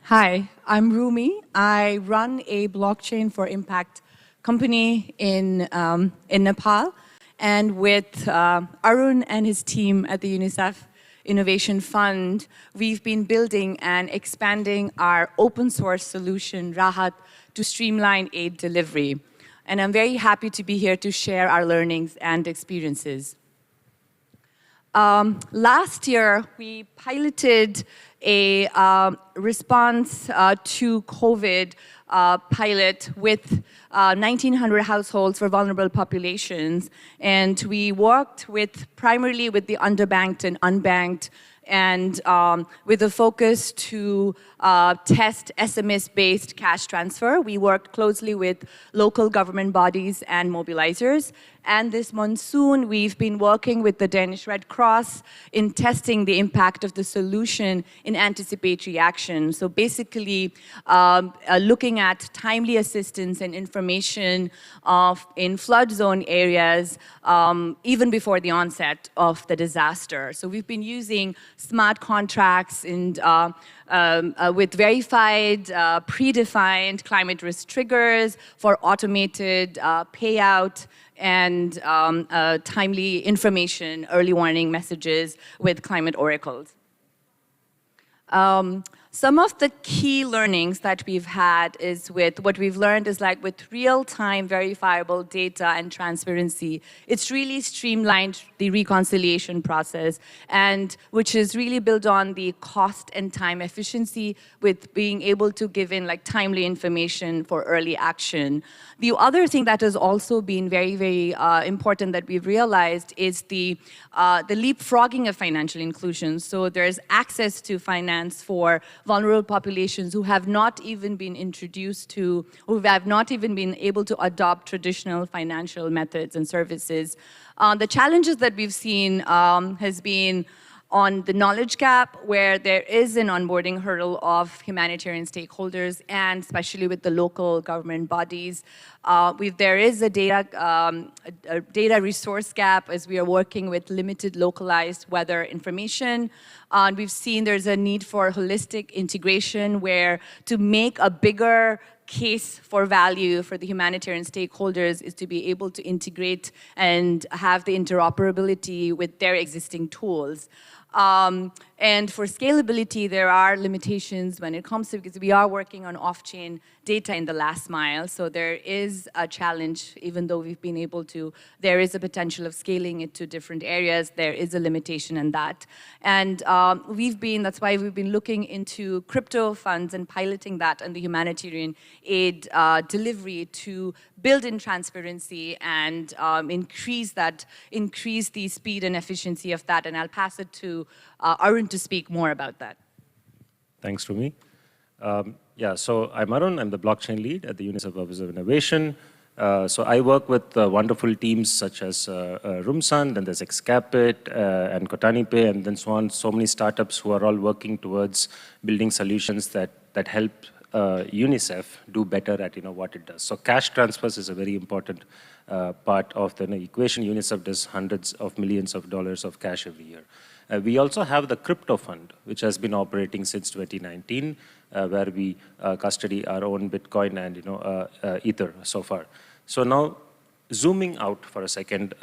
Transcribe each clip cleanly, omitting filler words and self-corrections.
Hi, I'm Rumee. I run a blockchain for impact company in Nepal. And with Arun and his team at the UNICEF Innovation Fund, we've been building and expanding our open source solution, Rahat, to streamline aid delivery. And I'm very happy to be here to share our learnings and experiences. Last year, we piloted a response to COVID pilot with 1,900 households for vulnerable populations. And we worked primarily with the underbanked and unbanked, and with a focus to test SMS-based cash transfer. We worked closely with local government bodies and mobilizers. And this monsoon, we've been working with the Danish Red Cross in testing the impact of the solution in anticipatory action. So basically, looking at timely assistance and information in flood zone areas even before the onset of the disaster. So we've been using smart contracts and with verified, predefined climate risk triggers for automated payout and timely information, early warning messages with climate oracles. Some of the key learnings that we've had is what we've learned is like with real-time verifiable data and transparency, it's really streamlined the reconciliation process, and which is really built on the cost and time efficiency with being able to give in like timely information for early action. The other thing that has also been very, very important that we've realized is the leapfrogging of financial inclusion. So there's access to finance for vulnerable populations who have not even been introduced to, who have not even been able to adopt traditional financial methods and services. The challenges that we've seen has been on the knowledge gap, where there is an onboarding hurdle of humanitarian stakeholders, and especially with the local government bodies. There is a data resource gap as we are working with limited localized weather information. We've seen there's a need for holistic integration where to make a bigger case for value for the humanitarian stakeholders is to be able to integrate and have the interoperability with their existing tools. And for scalability, there are limitations when it comes to, because we are working on off-chain data in the last mile. So there is a challenge, even though we've been able to, there is a potential of scaling it to different areas. There is a limitation in that. And that's why we've been looking into crypto funds and piloting that and the humanitarian aid delivery to build in transparency and increase the speed and efficiency of that. And I'll pass it to Arun to speak more about that. Thanks, Rumee. So I'm Arun. I'm the blockchain lead at the UNICEF Office of Innovation. So I work with wonderful teams such as Rumsan, then there's Excapit and Kotanipe, and then so many startups who are all working towards building solutions that help UNICEF do better at what it does. So cash transfers is a very important part of the equation. UNICEF does hundreds of millions of dollars of cash every year. We also have the crypto fund, which has been operating since 2019, where we custody our own Bitcoin and Ether so far. So now, zooming out for a second,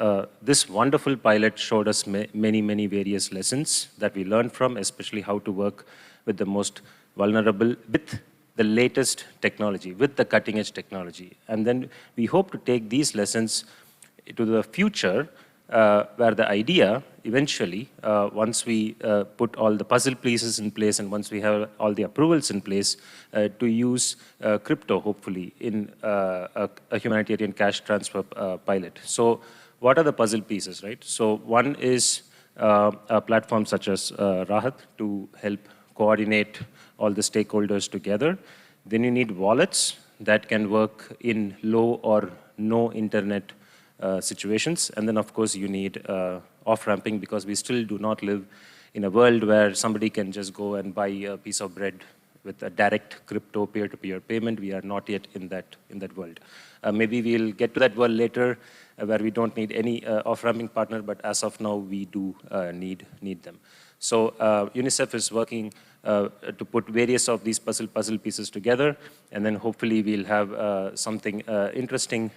this wonderful pilot showed us many various lessons that we learned from, especially how to work with the most vulnerable with the latest technology, with the cutting edge technology. And then we hope to take these lessons to the future, where the idea eventually, once we put all the puzzle pieces in place and once we have all the approvals in place, to use crypto, hopefully, in a humanitarian cash transfer pilot. So what are the puzzle pieces, right? So one is a platform such as Rahat to help coordinate all the stakeholders together. Then you need wallets that can work in low or no internet situations. And then, of course, you need off-ramping, because we still do not live in a world where somebody can just go and buy a piece of bread with a direct crypto peer-to-peer payment. We are not yet in that world. Maybe we'll get to that world later, where we don't need any off-ramping partner, but as of now, we do need them. So UNICEF is working to put various of these puzzle pieces together, and then hopefully we'll have something interesting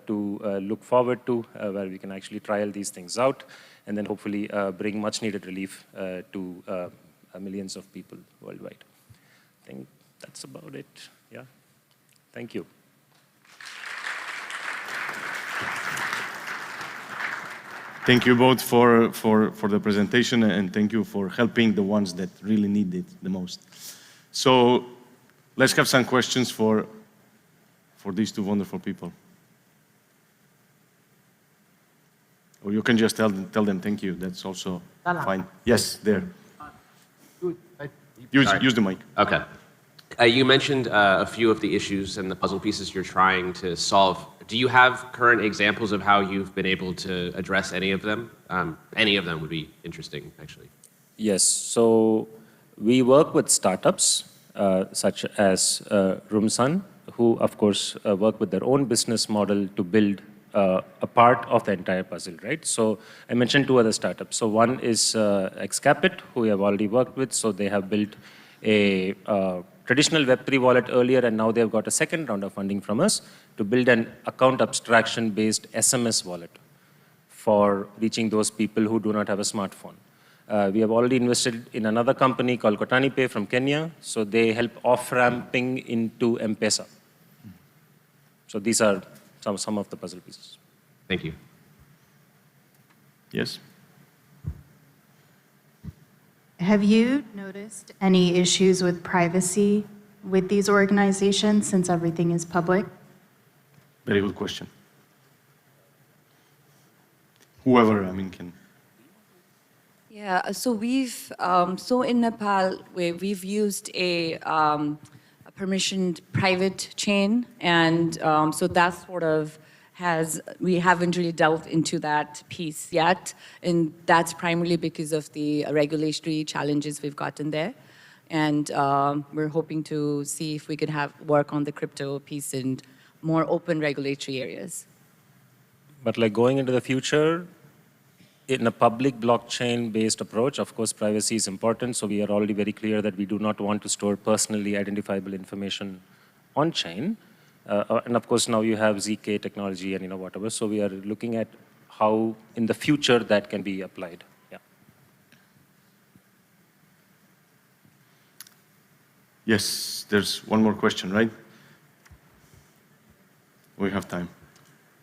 to look forward to, where we can actually trial these things out, and then hopefully bring much needed relief to millions of people worldwide. I think that's about it. Yeah. Thank you. Thank you both for the presentation, and thank you for helping the ones that really need it the most. So let's have some questions for these two wonderful people. Or you can just tell them thank you. That's also fine. Yes, there. Use the mic. Okay. You mentioned a few of the issues and the puzzle pieces you're trying to solve. Do you have current examples of how you've been able to address any of them? Any of them would be interesting, actually. Yes. So we work with startups such as Rumee, who, of course, work with their own business model to build a part of the entire puzzle, right? So I mentioned two other startups. So one is Excapit, who we have already worked with. So they have built a traditional Web3 wallet earlier, and now they've got a second round of funding from us to build an account abstraction-based SMS wallet for reaching those people who do not have a smartphone. We have already invested in another company called Kotani Pay from Kenya. So they help off-ramping into M-Pesa. So these are some of the puzzle pieces. Thank you. Yes. Have you noticed any issues with privacy with these organizations since everything is public? Very good question. Whoever, I mean, can. Yeah, so we've, so in Nepal, we've used a permissioned private chain, and so that sort of we haven't really delved into that piece yet, and that's primarily because of the regulatory challenges we've gotten there. And we're hoping to see if we could work on the crypto piece in more open regulatory areas. But like going into the future, in a public blockchain-based approach, of course, privacy is important. So we are already very clear that we do not want to store personally identifiable information on-chain. And of course, now you have ZK technology and whatever. So we are looking at how, in the future, that can be applied. Yeah. Yes, there's one more question, right? We have time.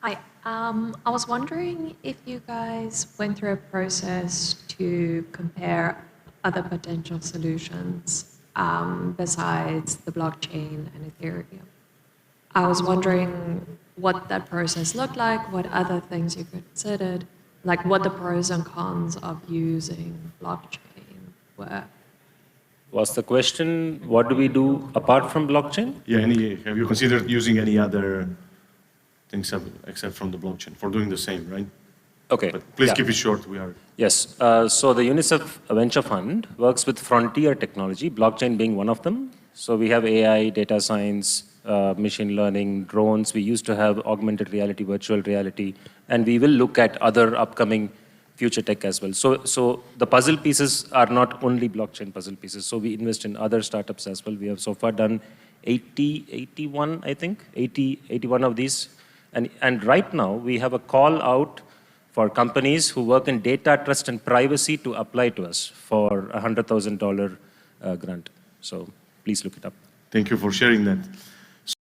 Hi. I was wondering if you guys went through a process to compare other potential solutions besides the blockchain and Ethereum. I was wondering what that process looked like, what other things you considered, like what the pros and cons of using blockchain were. Was the question, what do we do apart from blockchain? Yeah, have you considered using any other things except from the blockchain for doing the same, right? Okay. But please keep it short. We are. Yes. So the UNICEF Venture Fund works with frontier technology, blockchain being one of them. So we have AI, data science, machine learning, drones. We used to have augmented reality, virtual reality, and we will look at other upcoming future tech as well. So the puzzle pieces are not only blockchain puzzle pieces. So we invest in other startups as well. We have so far done 81, I think, 81 of these. And right now, we have a call out for companies who work in data, trust, and privacy to apply to us for a $100,000 grant. So please look it up. Thank you for sharing that.